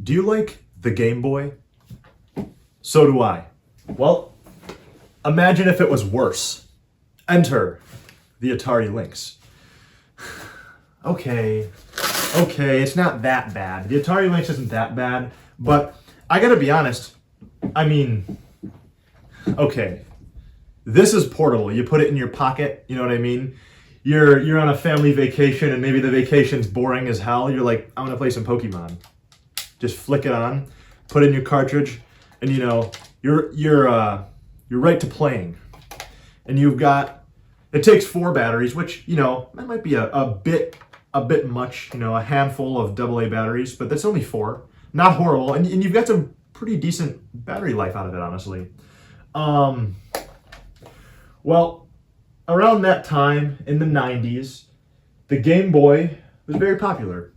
Do you like the Game Boy? So do I. Well, imagine if it was worse. Enter the Atari Lynx. Okay, it's not that bad. The Atari Lynx isn't that bad, but I gotta be honest, I mean, okay, this is portable. You put it in your pocket, you know what I mean? You're on a family vacation and maybe the vacation's boring as hell. You're like, I'm gonna play some Pokemon. Just flick it on, put it in your cartridge, and you know, you're right to playing. And you've got, it takes 4 batteries, which, you know, that might be a bit much, you know, a handful of AA batteries, but that's only 4. Not horrible, and you've got some pretty decent battery life out of it, honestly. Well, around that time, in the 90s, the Game Boy was very popular,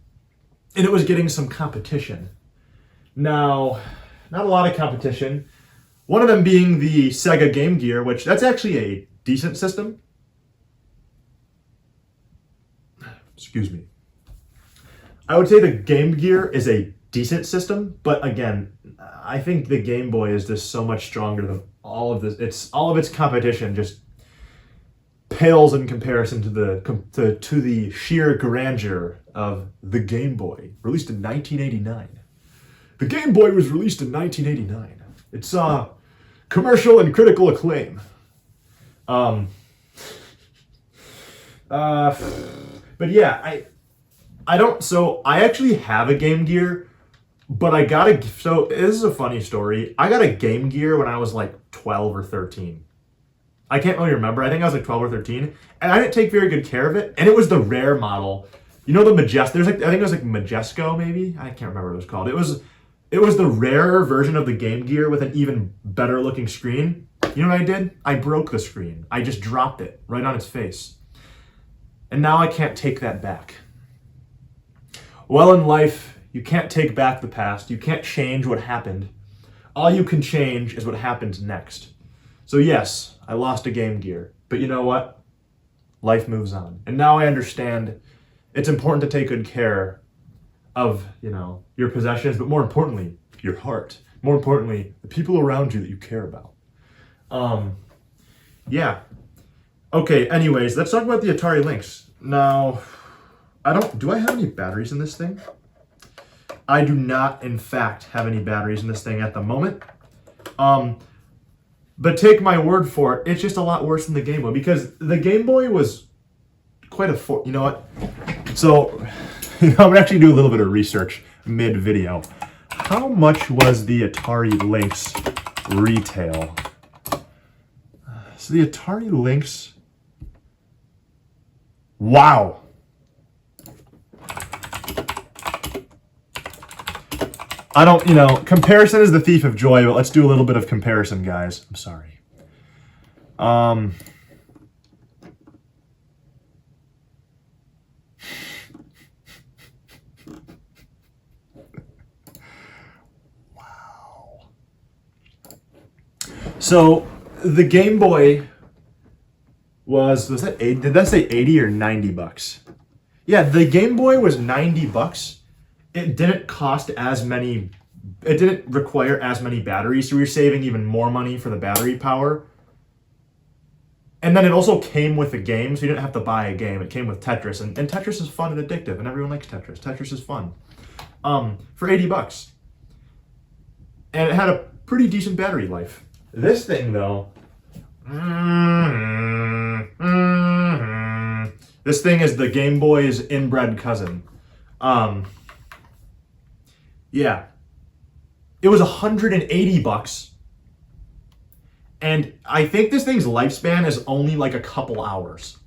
and it was getting some competition. Now, not a lot of competition. One of them being the Sega Game Gear, which that's actually a decent system. Excuse me. I would say the Game Gear is a decent system, but again, I think the Game Boy is just so much stronger than all of this. All of its competition just pales in comparison to the sheer grandeur of the Game Boy, released in 1989. The Game Boy was released in 1989. It saw commercial and critical acclaim. But yeah, I actually have a Game Gear, but so this is a funny story. I got a Game Gear when I was like 12 or 13. I can't really remember. I think I was like 12 or 13, and I didn't take very good care of it. And it was the rare model. You know, the I think it was like Majesco, maybe? I can't remember what it was called. It was the rarer version of the Game Gear with an even better looking screen. You know what I did? I broke the screen. I just dropped it right on its face. And now I can't take that back. Well, in life, you can't take back the past. You can't change what happened. All you can change is what happens next. So yes, I lost a Game Gear. But you know what? Life moves on. And now I understand it's important to take good care of, you know, your possessions, but more importantly, your heart. More importantly, the people around you that you care about. Yeah. Okay, anyways, let's talk about the Atari Lynx. Now, do I have any batteries in this thing? I do not, in fact, have any batteries in this thing at the moment. But take my word for it, it's just a lot worse than the Game Boy, because the Game Boy was quite you know what? So, I'm gonna actually do a little bit of research mid-video. How much was the Atari Lynx retail? So the Atari Lynx, wow. I don't, you know, comparison is the thief of joy, but let's do a little bit of comparison, guys. I'm sorry. Wow. So the Game Boy was that 8? Did that say 80 or 90 bucks? Yeah, the Game Boy was 90 bucks. It didn't cost as many, it didn't require as many batteries, so we were saving even more money for the battery power. And then it also came with a game, so you didn't have to buy a game. It came with Tetris, and Tetris is fun and addictive, and everyone likes Tetris. Tetris is fun. For 80 bucks. And it had a pretty decent battery life. This thing, though, this thing is the Game Boy's inbred cousin. Yeah. It was 180 bucks. And I think this thing's lifespan is only like a couple hours.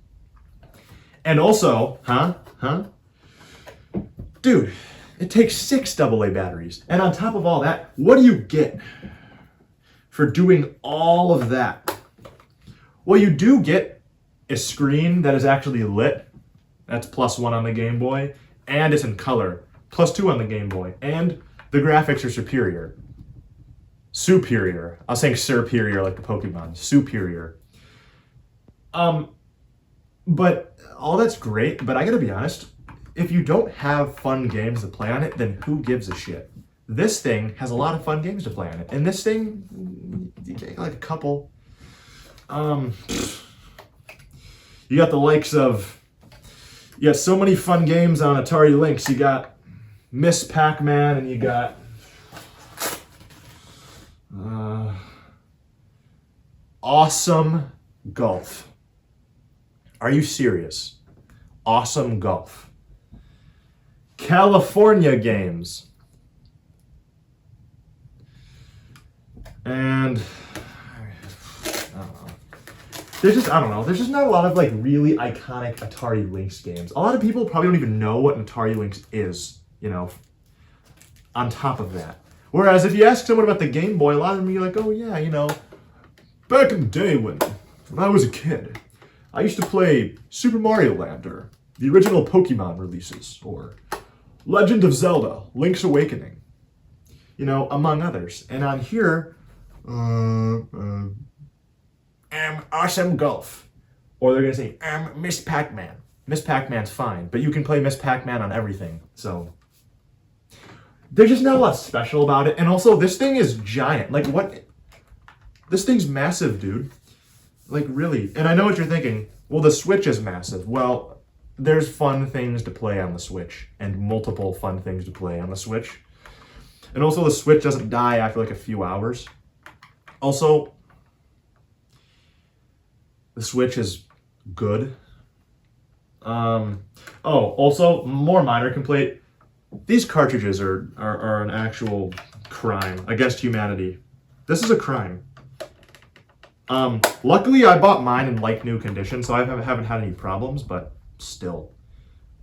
And also, dude, it takes 6 AA batteries. And on top of all that, what do you get for doing all of that? Well, you do get a screen that is actually lit. That's +1 on the Game Boy. And it's in color. +2 on the Game Boy. And the graphics are superior. Superior. I was saying superior like the Pokemon. Superior. But all that's great, but I gotta be honest, if you don't have fun games to play on it, then who gives a shit? This thing has a lot of fun games to play on it. And this thing, you take like a couple. You got the likes of, you got so many fun games on Atari Lynx. You got Miss Pac-Man, and you got Awesome Golf. Are you serious? Awesome Golf. California Games. And I don't know. There's just not a lot of like really iconic Atari Lynx games. A lot of people probably don't even know what an Atari Lynx is, you know, on top of that. Whereas if you ask someone about the Game Boy, a lot of them are like, oh yeah, you know, back in the day when I was a kid, I used to play Super Mario Land or the original Pokemon releases or Legend of Zelda, Link's Awakening, you know, among others. And on here, Awesome Golf. Or they're going to say, Miss Pac-Man. Miss Pac-Man's fine, but you can play Miss Pac-Man on everything. So there's just not a lot special about it. And also, this thing is giant. Like, what? This thing's massive, dude. Like, really. And I know what you're thinking. Well, the Switch is massive. Well, there's fun things to play on the Switch. And multiple fun things to play on the Switch. And also, the Switch doesn't die after, like, a few hours. Also, the Switch is good. Also, more minor complaint. These cartridges are an actual crime against humanity. This is a crime. Luckily, I bought mine in like new condition, so I haven't had any problems, but still.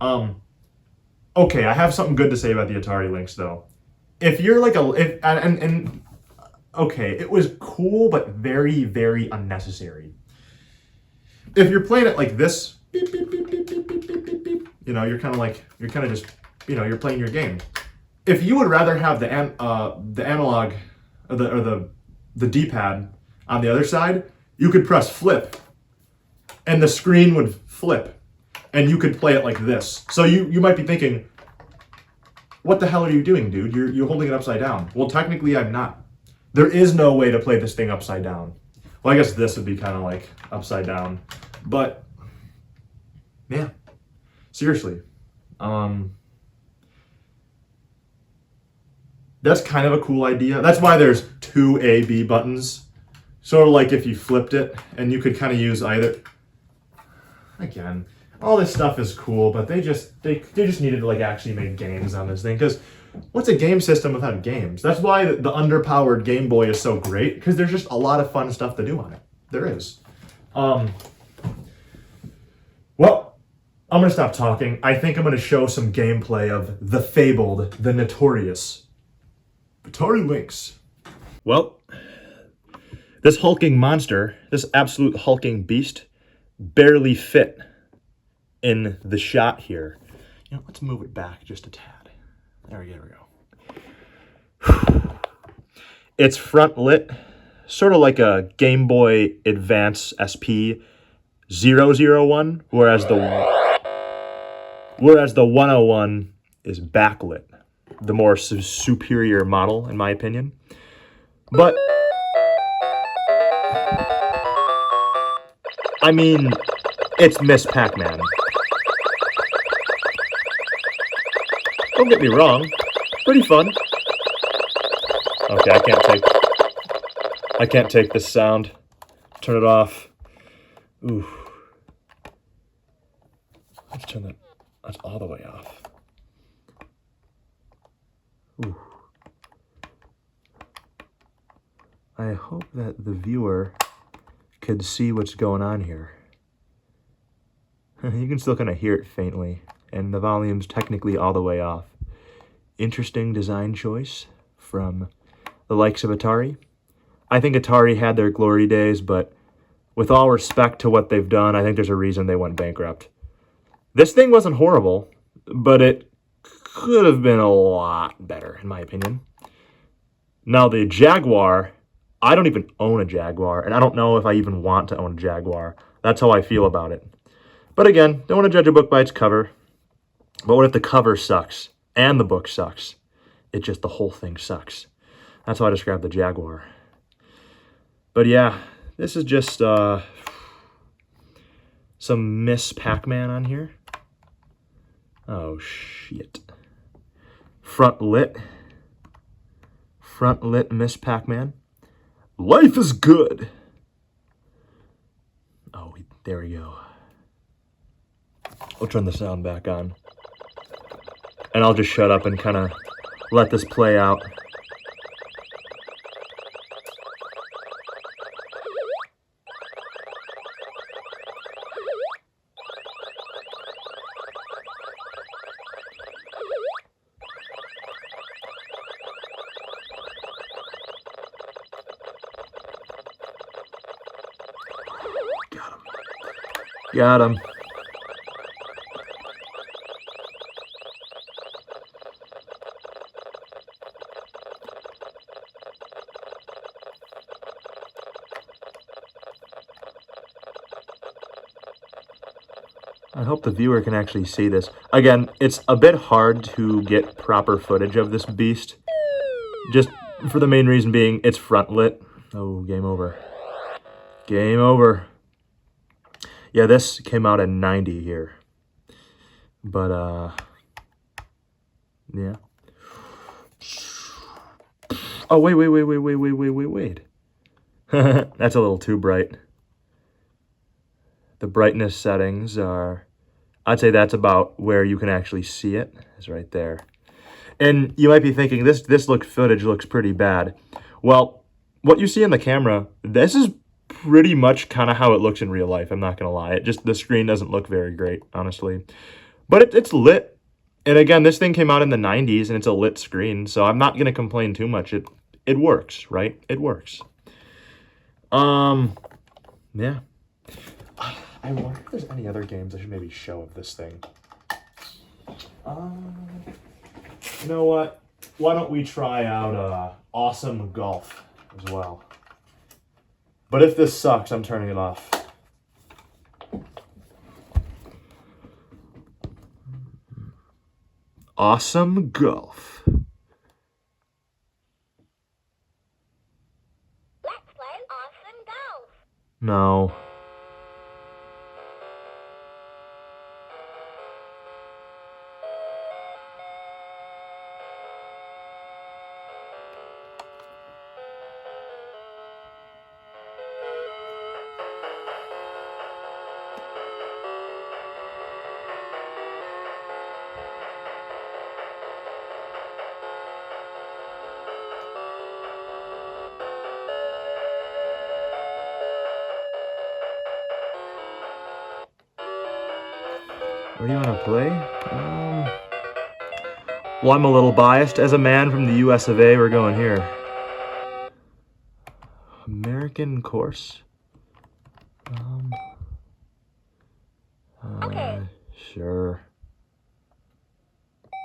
Okay, I have something good to say about the Atari Lynx, though. If you're like okay, it was cool, but very, very unnecessary. If you're playing it like this, beep, beep, beep, beep, beep, beep, beep, beep, beep, you know, you're kind of just, you know, you're playing your game. If you would rather have the analog or the D-pad on the other side, you could press flip, and the screen would flip, and you could play it like this. So you might be thinking, what the hell are you doing, dude? You're holding it upside down. Well, technically, I'm not. There is no way to play this thing upside down. Well, I guess this would be kind of like upside down. But, yeah. Seriously. That's kind of a cool idea. That's why there's two A, B buttons. Sort of like if you flipped it, and you could kind of use either. Again, all this stuff is cool, but they just needed to like actually make games on this thing, because what's a game system without games? That's why the underpowered Game Boy is so great, because there's just a lot of fun stuff to do on it. There is. Well, I'm gonna stop talking. I think I'm gonna show some gameplay of the fabled, the notorious Atari Lynx. Well, this hulking monster, this absolute hulking beast, barely fit in the shot here. You know, let's move it back just a tad. There we go. It's front lit, sort of like a Game Boy Advance SP 001, whereas the 101 is backlit, the more superior model in my opinion. But I mean, it's Miss Pac-Man. Don't get me wrong, pretty fun. Okay, I can't take this sound. Turn it off. Ooh. Let's turn that's all the way off. Ooh. I hope that the viewer could see what's going on here. You can still kind of hear it faintly, and the volume's technically all the way off. Interesting design choice from the likes of Atari. I think Atari had their glory days, but with all respect to what they've done, I think there's a reason they went bankrupt. This thing wasn't horrible, but it could have been a lot better, in my opinion. Now, the Jaguar, I don't even own a Jaguar, and I don't know if I even want to own a Jaguar. That's how I feel about it. But again, don't want to judge a book by its cover. But what if the cover sucks, and the book sucks, It just, the whole thing sucks. That's how I describe the Jaguar. But yeah, this is just some Miss Pac-Man on here. Oh, shit. Front lit Miss Pac-Man. Life is good. Oh, there we go. I'll turn the sound back on. And I'll just shut up and kind of let this play out. Got him. I hope the viewer can actually see this. Again, it's a bit hard to get proper footage of this beast. Just for the main reason being, it's front lit. Oh, game over. Game over. Yeah, this came out in 90 here. But, yeah. Oh, wait. That's a little too bright. The brightness settings are, I'd say that's about where you can actually see it. It's right there. And you might be thinking, this footage looks pretty bad. Well, what you see in the camera, this is pretty much kind of how it looks in real life. I'm not going to lie. It just, the screen doesn't look very great, honestly. But it's lit. And again, this thing came out in the 90s and it's a lit screen, so I'm not going to complain too much. It works, right? It works. Yeah. I wonder if there's any other games I should maybe show of this thing. You know what? Why don't we try out Awesome Golf as well? But if this sucks, I'm turning it off. Awesome Golf. Let's play Awesome Golf. No. Where do you want to play? Well, I'm a little biased. As a man from the US of A, we're going here. American course? Okay. Sure.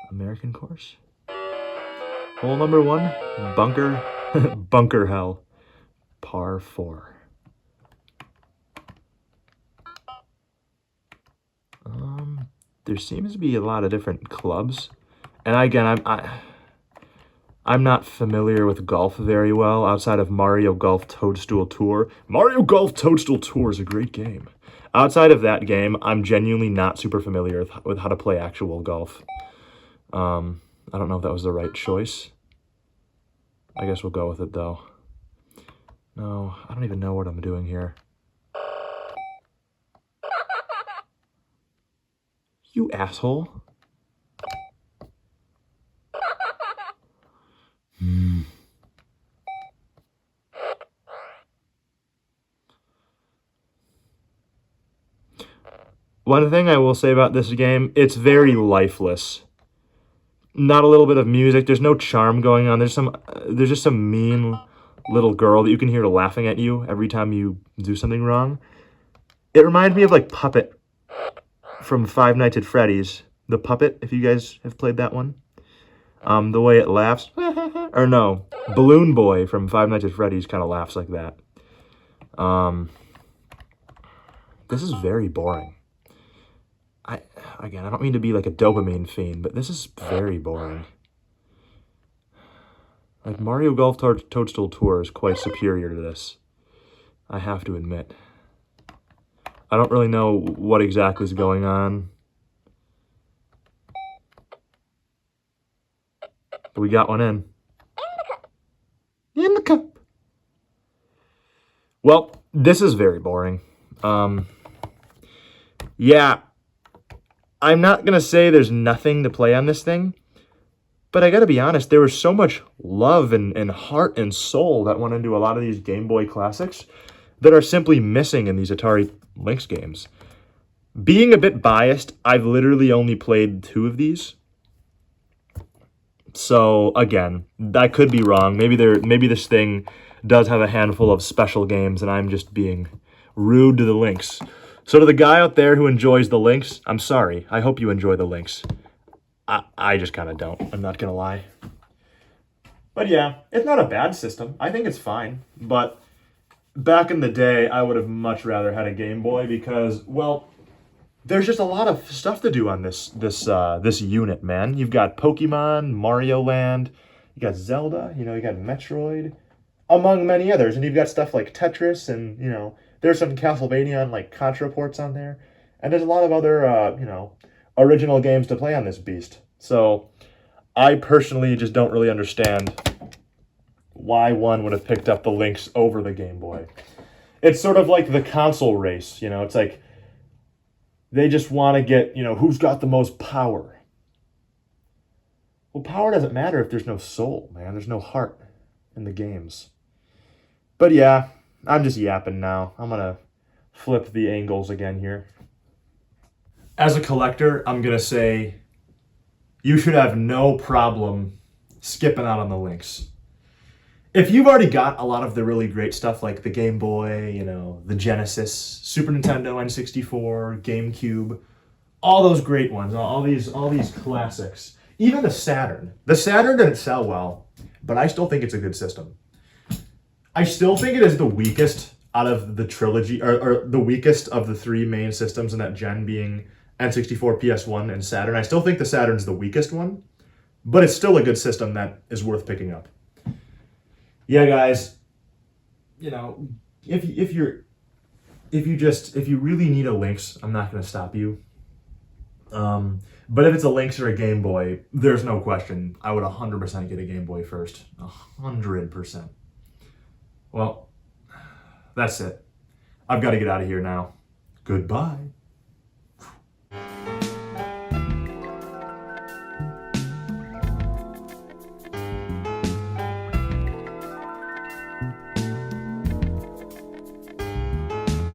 American course? Hole number 1, bunker, bunker hell, par 4. There seems to be a lot of different clubs, and again, I'm not familiar with golf very well outside of Mario Golf Toadstool Tour. Mario Golf Toadstool Tour is a great game. Outside of that game, I'm genuinely not super familiar with how to play actual golf. I don't know if that was the right choice. I guess we'll go with it though. No, I don't even know what I'm doing here. You asshole. One thing I will say about this game, it's very lifeless. Not a little bit of music. There's no charm going on. There's just some mean little girl that you can hear laughing at you every time you do something wrong. It reminds me of like Puppet from Five Nights at Freddy's. The Puppet, if you guys have played that one. The way it laughs. Or no, Balloon Boy from Five Nights at Freddy's kind of laughs like that. This is very boring. I don't mean to be like a dopamine fiend, but this is very boring. Like, Mario Golf Toadstool Tour is quite superior to this, I have to admit. I don't really know what exactly is going on. But we got one in. In the cup. Well, this is very boring. Yeah, I'm not going to say there's nothing to play on this thing, but I got to be honest, there was so much love and heart and soul that went into a lot of these Game Boy classics that are simply missing in these Atari Lynx games. Being a bit biased, I've literally only played 2 of these. So, again, I could be wrong. Maybe this thing does have a handful of special games, and I'm just being rude to the Lynx. So to the guy out there who enjoys the Lynx, I'm sorry. I hope you enjoy the Lynx. I just kind of don't. I'm not going to lie. But yeah, it's not a bad system. I think it's fine. But back in the day, I would have much rather had a Game Boy because, well, there's just a lot of stuff to do on this unit, man. You've got Pokemon, Mario Land, you got Zelda, you got Metroid, among many others. And you've got stuff like Tetris and, there's some Castlevania and like Contra ports on there. And there's a lot of other, original games to play on this beast. So I personally just don't really understand why one would have picked up the Lynx over the Game Boy. It's sort of like the console race, it's like they just want to get, who's got the most power. Well, power doesn't matter if there's no soul, man. There's no heart in the games. But yeah, I'm just yapping now. I'm going to flip the angles again here. As a collector, I'm going to say you should have no problem skipping out on the Lynx. If you've already got a lot of the really great stuff like the Game Boy, the Genesis, Super Nintendo, N64, GameCube, all those great ones, all these classics, even the Saturn. The Saturn didn't sell well, but I still think it's a good system. I still think it is the weakest out of the trilogy, or the weakest of the 3 main systems in that gen being N64, PS1, and Saturn. I still think the Saturn's the weakest one, but it's still a good system that is worth picking up. Yeah, guys, if you really need a Lynx, I'm not going to stop you. But if it's a Lynx or a Game Boy, there's no question. I would 100% get a Game Boy first. 100%. Well, that's it. I've got to get out of here now. Goodbye.